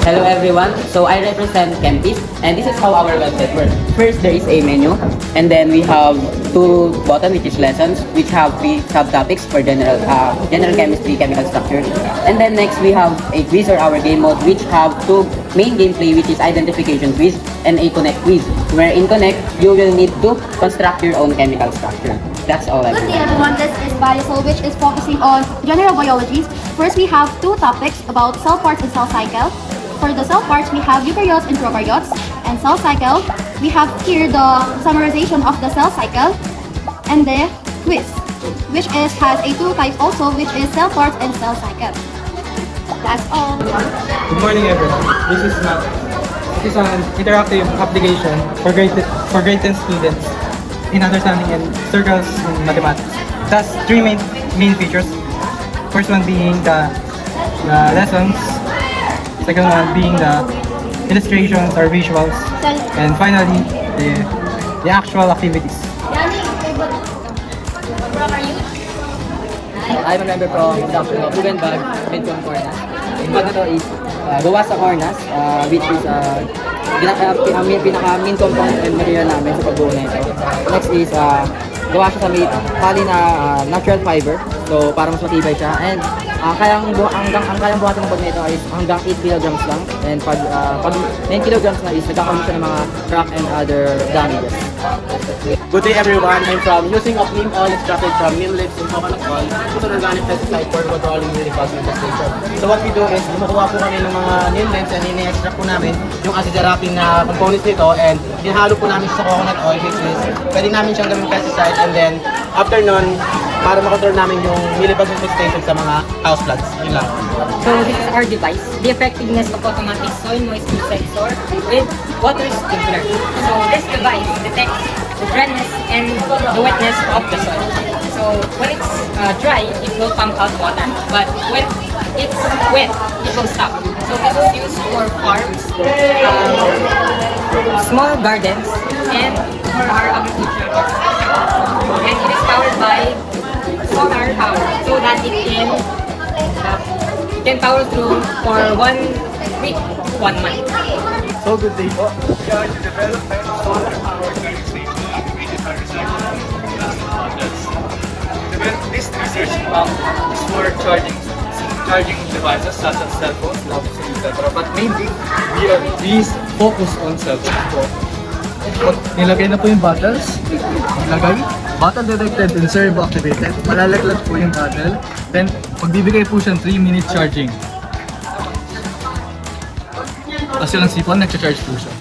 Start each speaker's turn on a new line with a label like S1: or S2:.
S1: Hello everyone. So I represent Campis and this is how our website works. First there is a menu and then we have two button which is lessons which have three subtopics for general chemistry, chemical structure. And then next we have a quiz or our game mode which have two main gameplay which is identification quiz and a connect quiz. Where in connect you will need to construct your own chemical structure. That's all.
S2: Good day everyone, this is Biosol which is focusing on general biology. First we have two topics about cell parts and cell cycle. For the cell parts we have eukaryotes and prokaryotes, and cell cycle we have here the summarization of the cell cycle and the quiz which has a two types also which is cell parts and cell cycle. That's all.
S3: Good morning everyone. This is Matt. This is an interactive application for grade 10 students in understanding and circles in mathematics. It has three main features. First one being the lessons, second one being the illustrations or visuals, and finally the actual activities.
S1: I'm a member from production of Rubenbag Medcom Cornas. Yung bag na to is gawa sa Cornas, which is pinaka-main compound and material namin sa pagbuo na ito. Next is gawa siya sa tali na natural fiber. So para mas matibay siya. And ang kayang buhatin ng bag na ito is hanggang 8 kilograms lang. And pag 9 kilograms na is nagkakaroon siya ng mga crack and other damages.
S4: Good day everyone, I'm from using of neem oil extracted from neem leaves and coconut oil. It's an organic pesticide for controlling universal infestation. So what we do is, kumukuha po kami ng mga neem leaves and ini-extract po namin yung acid-wrapping na components nito and hinahalo po namin sa coconut oil which is pwede namin siyang gawing pesticide and then after nun, para makontrol namin yung millibugs infestation sa mga houseplants. Yun lang.
S5: So this is our device, the effectiveness of automatic soil moisture sensor with water sprinkler. So this device detects the dryness and the wetness of the soil. So when it's dry, it will pump out water, but when it's wet, it will stop. So this is used for farms, small gardens, and for our agriculture. And it is powered by solar power, so that it can power through for 1 week, 1 month.
S4: So good day po.
S6: We are the development of solar power charging station located by recycling plastic bottles. This research pump is for charging devices such as cell phones, laptops, etc. But mainly, we focus on cell phones po. Nilagay na po yung bottles. Nilagay. Bottle detected and servo activated. Malalaglag po yung bottle. Then, magbibigay po siyang 3-minute charging. Tapos yun ang sipon, nag-charge po siya.